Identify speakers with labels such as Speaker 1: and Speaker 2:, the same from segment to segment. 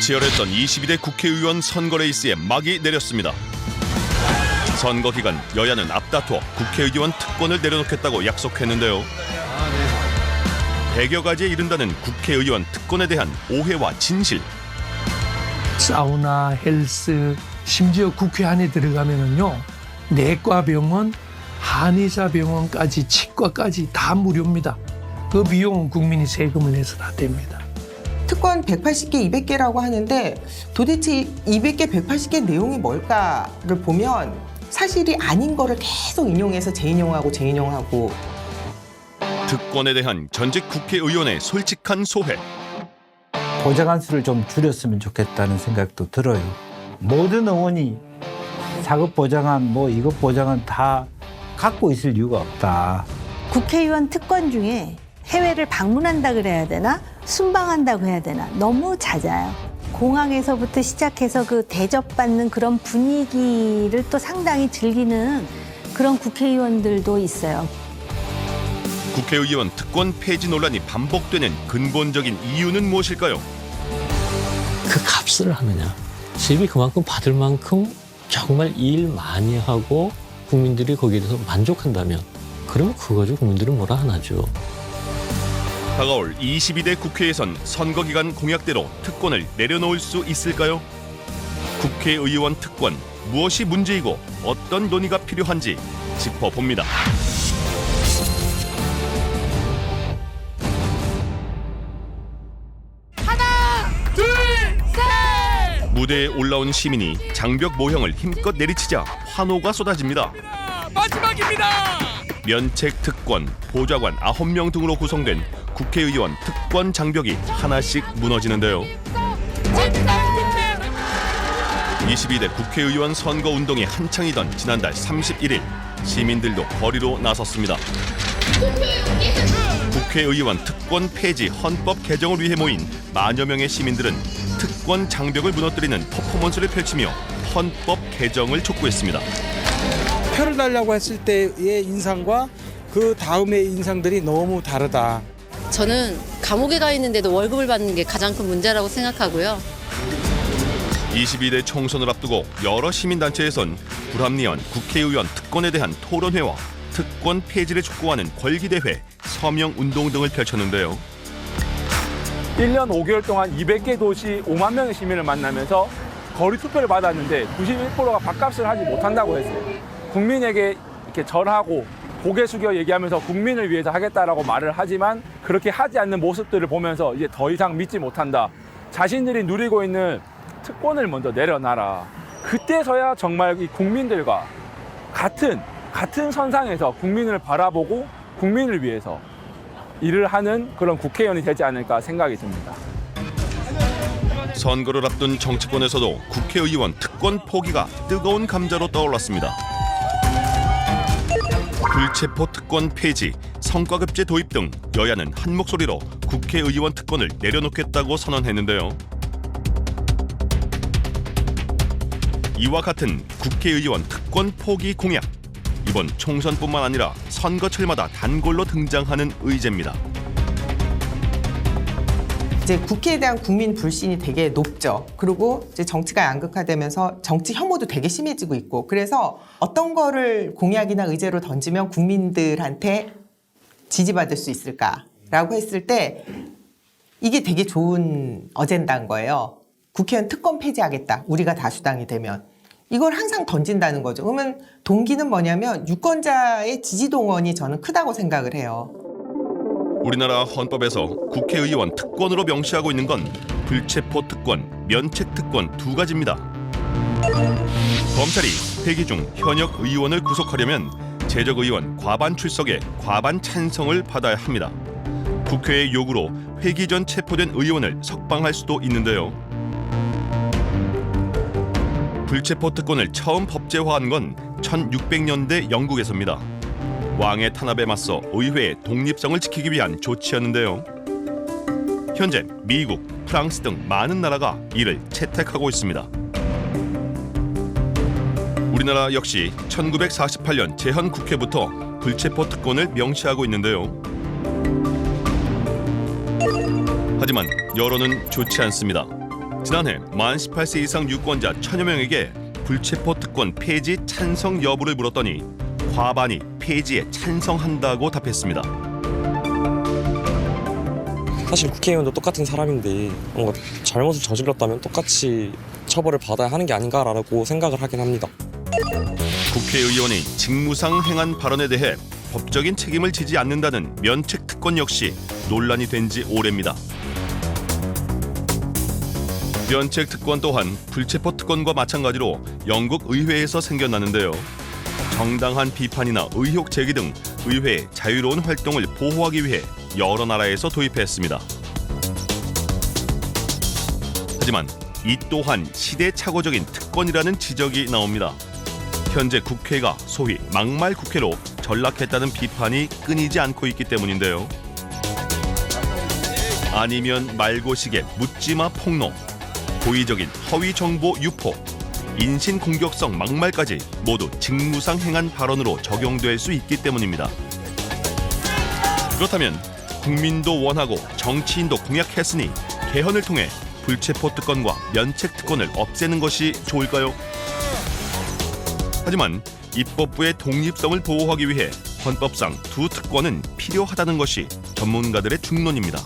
Speaker 1: 치열했던 22대 국회의원 선거 레이스에 막이 내렸습니다. 선거 기간 여야는 앞다투어 국회의원 특권을 내려놓겠다고 약속했는데요. 100여 가지에 이른다는 국회의원 특권에 대한 오해와 진실.
Speaker 2: 사우나, 헬스, 심지어 국회 안에 들어가면은요, 내과 병원, 한의사 병원까지, 치과까지 다 무료입니다. 그 비용은 국민이 세금을 내서 다 됩니다.
Speaker 3: 특권 180개, 200개라고 하는데 도대체 200개, 180개 내용이 뭘까를 보면 사실이 아닌 거를 계속 인용해서 재인용하고
Speaker 1: 특권에 대한 전직 국회의원의 솔직한 소회.
Speaker 4: 보좌관 수를 좀 줄였으면 좋겠다는 생각도 들어요. 모든 의원이 4급 보좌관, 이급 보좌관 다 갖고 있을 이유가 없다.
Speaker 5: 국회의원 특권 중에 해외를 방문한다 그래야 되나? 순방한다고 해야 되나? 너무 잦아요. 공항에서부터 시작해서 그 대접받는 그런 분위기를 또 상당히 즐기는 그런 국회의원들도 있어요.
Speaker 1: 국회의원 특권 폐지 논란이 반복되는 근본적인 이유는 무엇일까요?
Speaker 6: 그 값을 하느냐. 세비 그만큼 받을 만큼 정말 일 많이 하고 국민들이 거기에 대해서 만족한다면 그러면 그거 가지고 국민들은 뭐라 하나죠.
Speaker 1: 다가올 22대 국회에선 선거 기간 공약대로 특권을 내려놓을 수 있을까요? 국회의원 특권, 무엇이 문제이고 어떤 논의가 필요한지 짚어봅니다. 무대에 올라온 시민이 장벽 모형을 힘껏 내리치자 환호가 쏟아집니다.
Speaker 7: 마지막입니다.
Speaker 1: 면책 특권, 보좌관 9명 등으로 구성된 국회의원 특권 장벽이 하나씩 무너지는데요. 22대 국회의원 선거 운동이 한창이던 지난달 31일 시민들도 거리로 나섰습니다. 국회의원 특권 폐지 헌법 개정을 위해 모인 만여 명의 시민들은 특권 장벽을 무너뜨리는 퍼포먼스를 펼치며 헌법 개정을 촉구했습니다.
Speaker 8: 표를 달라고 했을 때의 인상과 그 다음의 인상들이 너무 다르다.
Speaker 9: 저는 감옥에 가 있는데도 월급을 받는 게 가장 큰 문제라고 생각하고요.
Speaker 1: 22대 총선을 앞두고 여러 시민단체에선 불합리한 국회의원 특권에 대한 토론회와 특권 폐지를 촉구하는 권리대회, 서명운동 등을 펼쳤는데요.
Speaker 7: 1년 5개월 동안 200개 도시 5만 명의 시민을 만나면서 거리 투표를 받았는데 91%가 밥값을 하지 못한다고 했어요. 국민에게 이렇게 절하고 고개 숙여 얘기하면서 국민을 위해서 하겠다라고 말을 하지만 그렇게 하지 않는 모습들을 보면서 이제 더 이상 믿지 못한다. 자신들이 누리고 있는 특권을 먼저 내려놔라. 그때서야 정말 이 국민들과 같은 선상에서 국민을 바라보고 국민을 위해서 일을 하는 그런 국회의원이 되지 않을까 생각이 듭니다.
Speaker 1: 선거를 앞둔 정치권에서도 국회의원 특권 포기가 뜨거운 감자로 떠올랐습니다. 불체포 특권 폐지, 성과급제 도입 등 여야는 한 목소리로 국회의원 특권을 내려놓겠다고 선언했는데요. 이와 같은 국회의원 특권 포기 공약, 이번 총선뿐만 아니라 선거철마다 단골로 등장하는 의제입니다.
Speaker 3: 이제 국회에 대한 국민 불신이 되게 높죠. 그리고 이제 정치가 양극화되면서 정치 혐오도 되게 심해지고 있고, 그래서 어떤 거를 공약이나 의제로 던지면 국민들한테 지지받을 수 있을까라고 했을 때 이게 되게 좋은 어젠다인 거예요. 국회의원 특권 폐지하겠다. 우리가 다수당이 되면. 이걸 항상 던진다는 거죠. 그러면 동기는 뭐냐면 유권자의 지지 동원이 저는 크다고 생각을 해요.
Speaker 1: 우리나라 헌법에서 국회의원 특권으로 명시하고 있는 건 불체포 특권, 면책 특권 두 가지입니다. 검찰이 회기 중 현역 의원을 구속하려면 재적 의원 과반 출석에 과반 찬성을 받아야 합니다. 국회의 요구로 회기 전 체포된 의원을 석방할 수도 있는데요. 불체포 특권을 처음 법제화한 건 1600년대 영국에서입니다. 왕의 탄압에 맞서 의회의 독립성을 지키기 위한 조치였는데요. 현재 미국, 프랑스 등 많은 나라가 이를 채택하고 있습니다. 우리나라 역시 1948년 제헌국회부터 불체포 특권을 명시하고 있는데요. 하지만 여론은 좋지 않습니다. 지난해 만 18세 이상 유권자 1000여 명에게 불체포 특권 폐지 찬성 여부를 물었더니 과반이 폐지에 찬성한다고 답했습니다.
Speaker 10: 사실 국회의원도 똑같은 사람인데 뭔가 잘못을 저질렀다면 똑같이 처벌을 받아야 하는 게 아닌가라고 생각을 하긴 합니다.
Speaker 1: 국회의원이 직무상 행한 발언에 대해 법적인 책임을 지지 않는다는 면책 특권 역시 논란이 된 지 오래입니다. 면책 특권 또한 불체포 특권과 마찬가지로 영국 의회에서 생겨나는데요. 정당한 비판이나 의혹 제기 등 의회의 자유로운 활동을 보호하기 위해 여러 나라에서 도입했습니다. 하지만 이 또한 시대착오적인 특권이라는 지적이 나옵니다. 현재 국회가 소위 막말 국회로 전락했다는 비판이 끊이지 않고 있기 때문인데요. 아니면 말고식의 묻지마 폭로, 고의적인 허위 정보 유포, 인신공격성 막말까지 모두 직무상 행한 발언으로 적용될 수 있기 때문입니다. 그렇다면 국민도 원하고 정치인도 공약했으니 개헌을 통해 불체포 특권과 면책 특권을 없애는 것이 좋을까요? 하지만 입법부의 독립성을 보호하기 위해 헌법상 두 특권은 필요하다는 것이 전문가들의 중론입니다.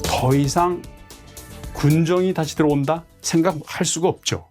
Speaker 11: 더 이상 군정이 다시 들어온다 생각할 수가 없죠.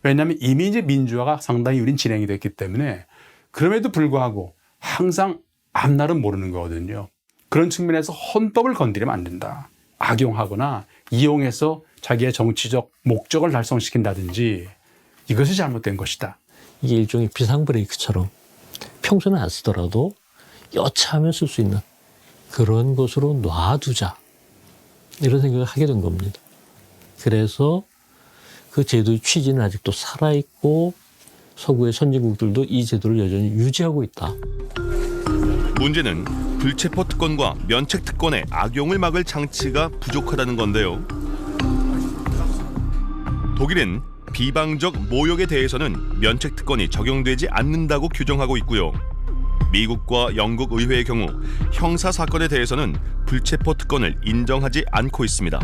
Speaker 11: 왜냐하면 이미 이제 민주화가 상당히 우린 진행이 됐기 때문에 그럼에도 불구하고 항상 앞날은 모르는 거거든요. 그런 측면에서 헌법을 건드리면 안 된다. 악용하거나 이용해서 자기의 정치적 목적을 달성시킨다든지 이것이 잘못된 것이다.
Speaker 6: 이게 일종의 비상 브레이크처럼 평소는 안 쓰더라도 여차하면 쓸 수 있는 그런 것으로 놔두자. 이런 생각을 하게 된 겁니다. 그래서 그 제도의 취지는 아직도 살아있고 서구의 선진국들도 이 제도를 여전히 유지하고 있다.
Speaker 1: 문제는 불체포 특권과 면책 특권의 악용을 막을 장치가 부족하다는 건데요. 독일은 비방적 모욕에 대해서는 면책 특권이 적용되지 않는다고 규정하고 있고요. 미국과 영국 의회의 경우 형사 사건에 대해서는 불체포 특권을 인정하지 않고 있습니다.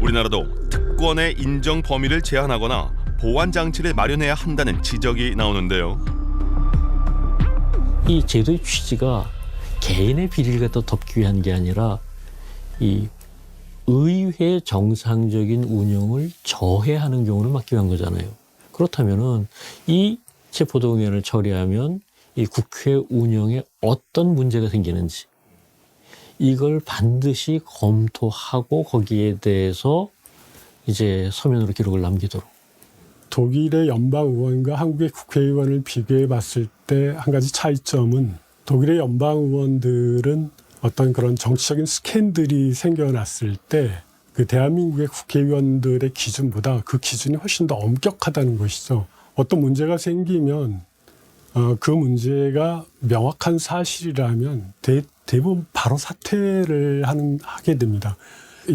Speaker 1: 우리나라도 특권의 인정 범위를 제한하거나 보완 장치를 마련해야 한다는 지적이 나오는데요.
Speaker 6: 이 제도의 취지가 개인의 비리를 갖다 덮기 위한 게 아니라 이 의회 정상적인 운영을 저해하는 경우를 막기 위한 거잖아요. 그렇다면은 이 체포동의안을 처리하면 이 국회 운영에 어떤 문제가 생기는지 이걸 반드시 검토하고 거기에 대해서 이제 서면으로 기록을 남기도록.
Speaker 12: 독일의 연방 의원과 한국의 국회의원을 비교해 봤을 때 한 가지 차이점은 독일의 연방 의원들은 어떤 그런 정치적인 스캔들이 생겨났을 때 그 대한민국의 국회의원들의 기준보다 그 기준이 훨씬 더 엄격하다는 것이죠. 어떤 문제가 생기면 그 문제가 명확한 사실이라면 대부분 바로 사퇴를 하게 됩니다.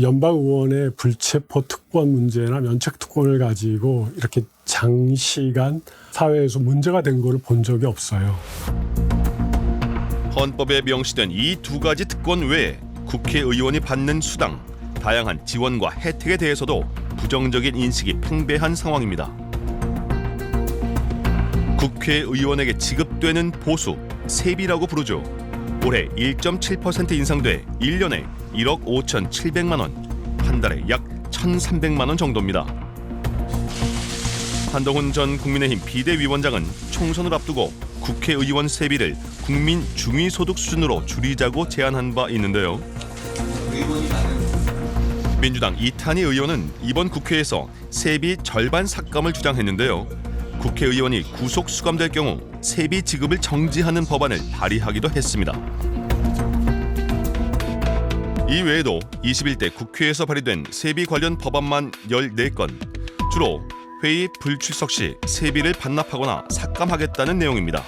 Speaker 12: 연방 의원의 불체포 특권 문제나 면책 특권을 가지고 이렇게 장시간 사회에서 문제가 된 거를 본 적이 없어요.
Speaker 1: 헌법에 명시된 이 두 가지 특권 외에 국회의원이 받는 수당, 다양한 지원과 혜택에 대해서도 부정적인 인식이 팽배한 상황입니다. 국회의원에게 지급되는 보수, 세비라고 부르죠. 올해 1.7% 인상돼 1년에 1억 5,700만 원, 한 달에 약 1,300만 원 정도입니다. 한동훈 전 국민의힘 비대위원장은 총선을 앞두고 국회의원 세비를 국민 중위소득 수준으로 줄이자고 제안한 바 있는데요. 민주당 이탄희 의원은 이번 국회에서 세비 절반 삭감을 주장했는데요. 국회의원이 구속 수감될 경우 세비 지급을 정지하는 법안을 발의하기도 했습니다. 이 외에도 21대 국회에서 발의된 세비 관련 법안만 14건, 주로 회의 불출석 시 세비를 반납하거나 삭감하겠다는 내용입니다.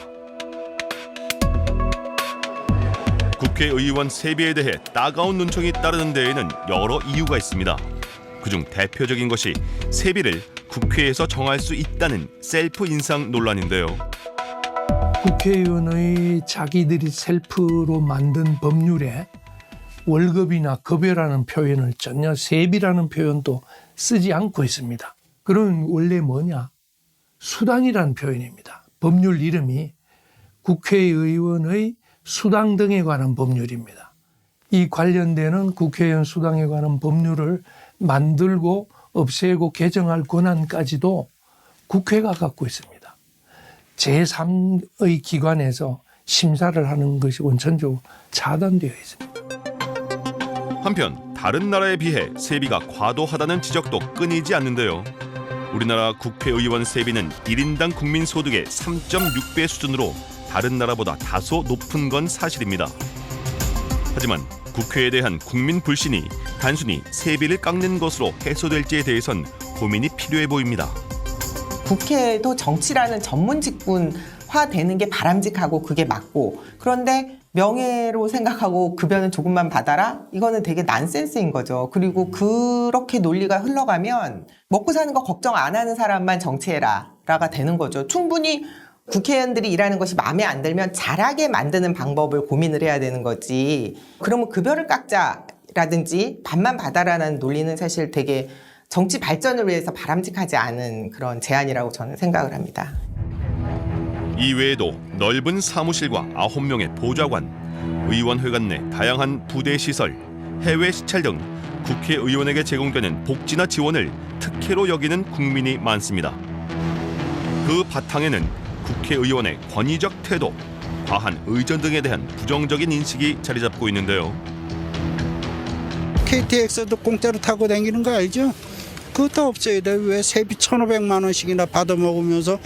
Speaker 1: 국회의원 세비에 대해 따가운 눈총이 따르는 데에는 여러 이유가 있습니다. 그중 대표적인 것이 세비를 국회에서 정할 수 있다는 셀프 인상 논란인데요.
Speaker 2: 국회의원의 자기들이 셀프로 만든 법률에 월급이나 급여라는 표현을 전혀 세비라는 표현도 쓰지 않고 있습니다. 그럼 원래 뭐냐? 수당이라는 표현입니다. 법률 이름이 국회의원의 수당 등에 관한 법률입니다. 이 관련되는 국회의원 수당에 관한 법률을 만들고 없애고 개정할 권한까지도 국회가 갖고 있습니다. 제3의 기관에서 심사를 하는 것이 원천적으로 차단되어 있습니다.
Speaker 1: 한편 다른 나라에 비해 세비가 과도하다는 지적도 끊이지 않는데요. 우리나라 국회의원 세비는 1인당 국민 소득의 3.6배 수준으로 다른 나라보다 다소 높은 건 사실입니다. 하지만 국회에 대한 국민 불신이 단순히 세비를 깎는 것으로 해소될지에 대해선 고민이 필요해 보입니다.
Speaker 3: 국회도 정치라는 전문 직군화 되는 게 바람직하고 그게 맞고, 그런데 명예로 생각하고 급여는 조금만 받아라? 이거는 되게 난센스인 거죠. 그리고 그렇게 논리가 흘러가면 먹고 사는 거 걱정 안 하는 사람만 정치해라 라가 되는 거죠. 충분히 국회의원들이 일하는 것이 마음에 안 들면 잘하게 만드는 방법을 고민을 해야 되는 거지. 그러면 급여를 깎자라든지 밥만 받아라는 논리는 사실 되게 정치 발전을 위해서 바람직하지 않은 그런 제안이라고 저는 생각을 합니다.
Speaker 1: 이외에도 넓은 사무실과 9명의 보좌관, 의원회관 내 다양한 부대 시설, 해외 시찰 등 국회의원에게 제공되는 복지나 지원을 특혜로 여기는 국민이 많습니다. 그 바탕에는 국회의원의 권위적 태도, 과한 의전 등에 대한 부정적인 인식이 자리 잡고 있는데요.
Speaker 13: KTX도 공짜로 타고 다니는 거 알죠? 그것도 없어야 돼. 왜 세비 1,500만 원씩이나 받아먹으면서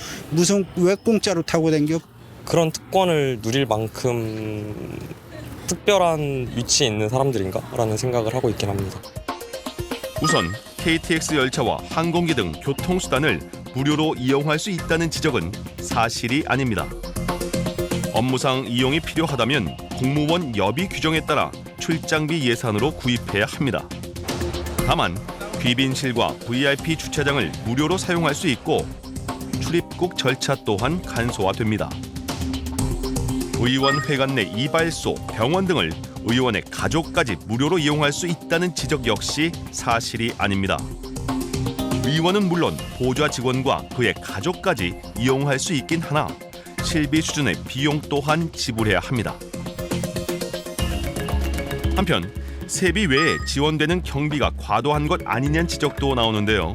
Speaker 13: 왜 공짜로 타고 다녀?
Speaker 10: 그런 특권을 누릴 만큼 특별한 위치에 있는 사람들인가라는 생각을 하고 있긴 합니다.
Speaker 1: 우선 KTX 열차와 항공기 등 교통수단을 무료로 이용할 수 있다는 지적은 사실이 아닙니다. 업무상 이용이 필요하다면 공무원 여비 규정에 따라 출장비 예산으로 구입해야 합니다. 다만 귀빈실과 VIP 주차장을 무료로 사용할 수 있고 출입국 절차 또한 간소화됩니다. 의원회관 내 이발소, 병원 등을 의원의 가족까지 무료로 이용할 수 있다는 지적 역시 사실이 아닙니다. 의원은 물론 보좌 직원과 그의 가족까지 이용할 수 있긴 하나 실비 수준의 비용 또한 지불해야 합니다. 한편 세비 외에 지원되는 경비가 과도한 것 아니냐는 지적도 나오는데요.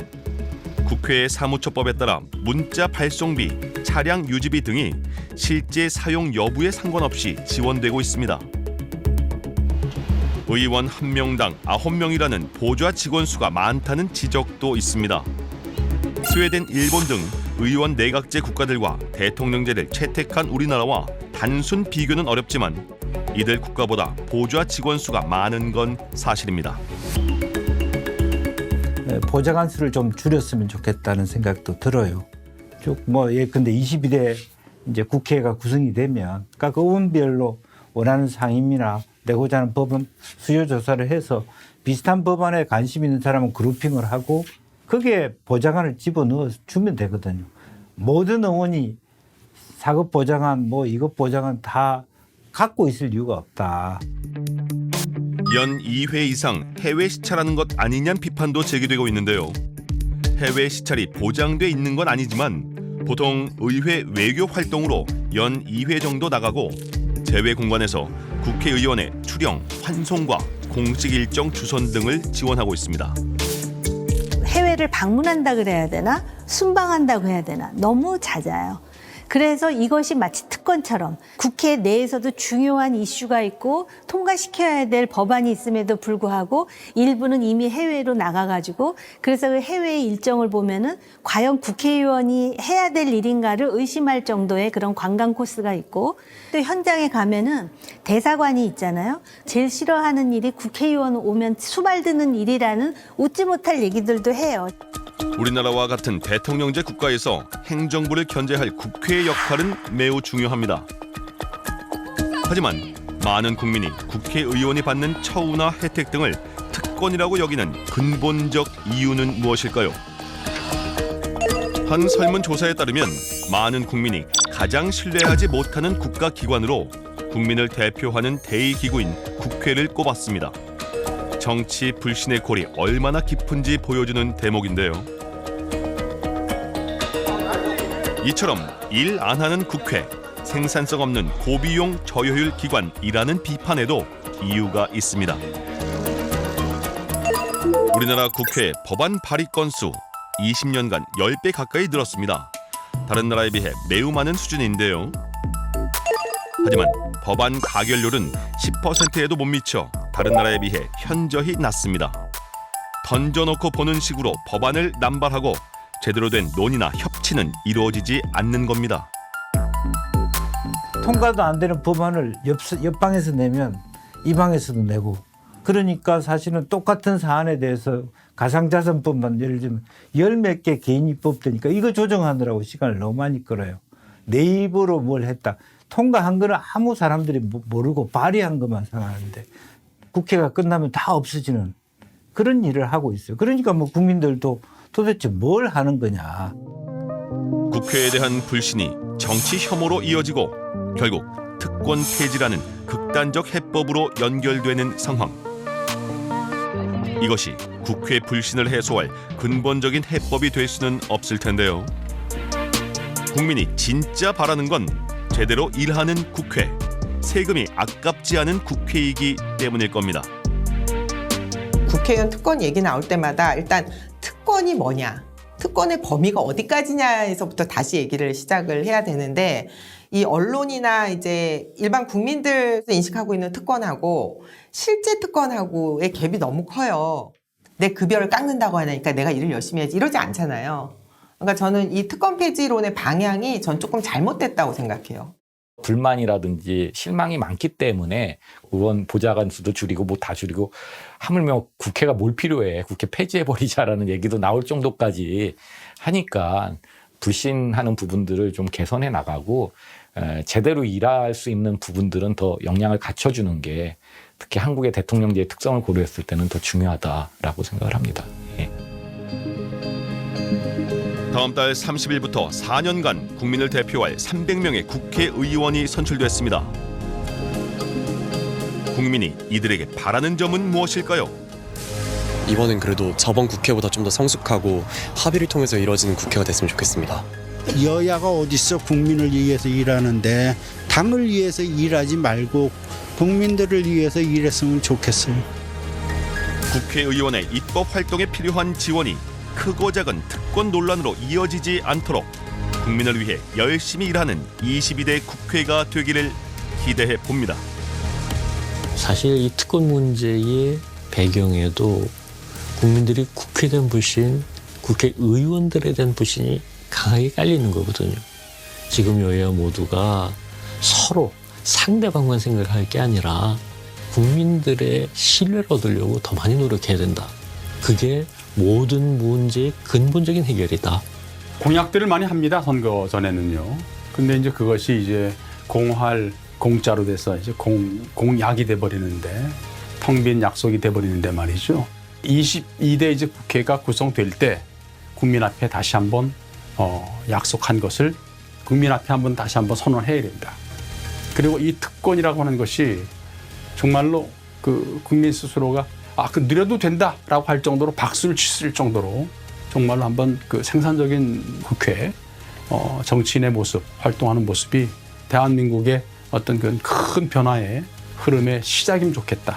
Speaker 1: 국회 사무처법에 따라 문자 발송비, 차량 유지비 등이 실제 사용 여부에 상관없이 지원되고 있습니다. 의원 1명당 9명이라는 보좌 직원 수가 많다는 지적도 있습니다. 스웨덴, 일본 등 의원 내각제 국가들과 대통령제를 채택한 우리나라와 단순 비교는 어렵지만 이들 국가보다 보좌 직원 수가 많은 건 사실입니다.
Speaker 4: 보좌관 수를 좀 줄였으면 좋겠다는 생각도 들어요. 근데 21대 이제 국회가 구성이 되면 각 의원별로 원하는 상임이나 내고자 하는 법안 수요 조사를 해서 비슷한 법안에 관심 있는 사람은 그룹핑을 하고 거기에 보좌관을 집어넣어 주면 되거든요. 모든 의원이 사급 보좌관, 이것 보좌관 다 갖고 있을 이유가 없다.
Speaker 1: 연 2회 이상 해외 시찰하는 것 아니냐는 비판도 제기되고 있는데요. 해외 시찰이 보장돼 있는 건 아니지만 보통 의회 외교 활동으로 연 2회 정도 나가고 제외 공간에서 국회의원의 출영, 환송과 공식 일정 주선 등을 지원하고 있습니다.
Speaker 5: 해외를 방문한다 그래야 되나? 순방한다고 해야 되나? 너무 잦아요. 그래서 이것이 마치 특권처럼 국회 내에서도 중요한 이슈가 있고 통과시켜야 될 법안이 있음에도 불구하고 일부는 이미 해외로 나가가지고 그래서 그 해외 일정을 보면은 과연 국회의원이 해야 될 일인가를 의심할 정도의 그런 관광 코스가 있고 또 현장에 가면은 대사관이 있잖아요. 제일 싫어하는 일이 국회의원 오면 수발드는 일이라는 웃지 못할 얘기들도 해요.
Speaker 1: 우리나라와 같은 대통령제 국가에서 행정부를 견제할 국회의 역할은 매우 중요합니다. 하지만 많은 국민이 국회의원이 받는 처우나 혜택 등을 특권이라고 여기는 근본적 이유는 무엇일까요? 한 설문조사에 따르면 많은 국민이 가장 신뢰하지 못하는 국가기관으로 국민을 대표하는 대의기구인 국회를 꼽았습니다. 정치 불신의 골이 얼마나 깊은지 보여주는 대목인데요. 이처럼 일 안 하는 국회, 생산성 없는 고비용 저효율 기관이라는 비판에도 이유가 있습니다. 우리나라 국회 법안 발의 건수 20년간 10배 가까이 늘었습니다. 다른 나라에 비해 매우 많은 수준인데요. 하지만 법안 가결률은 10%에도 못 미쳐 다른 나라에 비해 현저히 낮습니다. 던져놓고 보는 식으로 법안을 남발하고 제대로 된 논의나 협치는 이루어지지 않는 겁니다.
Speaker 4: 통과도 안 되는 법안을 옆방에서 내면 이 방에서도 내고, 그러니까 사실은 똑같은 사안에 대해서 가상자산법만 예를 들면 10몇 개 개인 입법되니까 이거 조정하느라고 시간을 너무 많이 끌어요. 내 입으로 뭘 했다. 통과한 거는 아무 사람들이 모르고 발의한 것만 상하는데 국회가 끝나면 다 없어지는 그런 일을 하고 있어요. 그러니까 뭐 국민들도 도대체 뭘 하는 거냐.
Speaker 1: 국회에 대한 불신이 정치 혐오로 이어지고 결국 특권 폐지라는 극단적 해법으로 연결되는 상황. 이것이 국회 불신을 해소할 근본적인 해법이 될 수는 없을 텐데요. 국민이 진짜 바라는 건 제대로 일하는 국회, 세금이 아깝지 않은 국회이기 때문일 겁니다.
Speaker 3: 국회의원 특권 얘기 나올 때마다 일단 특권이 뭐냐, 특권의 범위가 어디까지냐에서부터 다시 얘기를 시작을 해야 되는데, 이 언론이나 이제 일반 국민들 인식하고 있는 특권하고 실제 특권하고의 갭이 너무 커요. 내 급여를 깎는다고 하니까 내가 일을 열심히 해야지 이러지 않잖아요. 그러니까 저는 이 특권 폐지론의 방향이 전 조금 잘못됐다고 생각해요.
Speaker 14: 불만이라든지 실망이 많기 때문에 의원 보좌관 수도 줄이고 뭐 다 줄이고, 하물며 국회가 뭘 필요해, 국회 폐지해버리자라는 얘기도 나올 정도까지 하니까 불신하는 부분들을 좀 개선해 나가고 제대로 일할 수 있는 부분들은 더 역량을 갖춰주는 게 특히 한국의 대통령제의 특성을 고려했을 때는 더 중요하다라고 생각을 합니다. 예.
Speaker 1: 다음 달 30일부터 4년간 국민을 대표할 300명의 국회의원이 선출됐습니다. 국민이 이들에게 바라는 점은 무엇일까요?
Speaker 10: 이번엔 그래도 저번 국회보다 좀 더 성숙하고 합의를 통해서 이루어지는 국회가 됐으면 좋겠습니다.
Speaker 13: 여야가 어딨어 국민을 위해서 일하는데 당을 위해서 일하지 말고 국민들을 위해서 일했으면 좋겠어요.
Speaker 1: 국회의원의 입법 활동에 필요한 지원이 크고 작은 특권 논란으로 이어지지 않도록 국민을 위해 열심히 일하는 22대 국회가 되기를 기대해 봅니다.
Speaker 6: 사실 이 특권 문제의 배경에도 국민들이 국회에 대한 불신, 국회의원들에 대한 불신이 강하게 깔리는 거거든요. 지금 여야 모두가 서로 상대방만 생각할 게 아니라 국민들의 신뢰를 얻으려고 더 많이 노력해야 된다. 그게 모든 문제의 근본적인 해결이다.
Speaker 11: 공약들을 많이 합니다, 선거 전에는요. 근데 이제 그것이 이제 공짜로 돼서 이제 공약이 돼버리는데, 텅 빈 약속이 돼버리는데 말이죠. 22대 이제 국회가 구성될 때 국민 앞에 다시 한번 약속한 것을 국민 앞에 한번 다시 한번 선언해야 된다. 그리고 이 특권이라고 하는 것이 정말로 그 국민 스스로가 그 누려도 된다라고 할 정도로 박수를 칠 정도로 정말로 한번 그 생산적인 국회, 정치인의 모습, 활동하는 모습이 대한민국의 어떤 그 큰 변화의 흐름의 시작이면 좋겠다.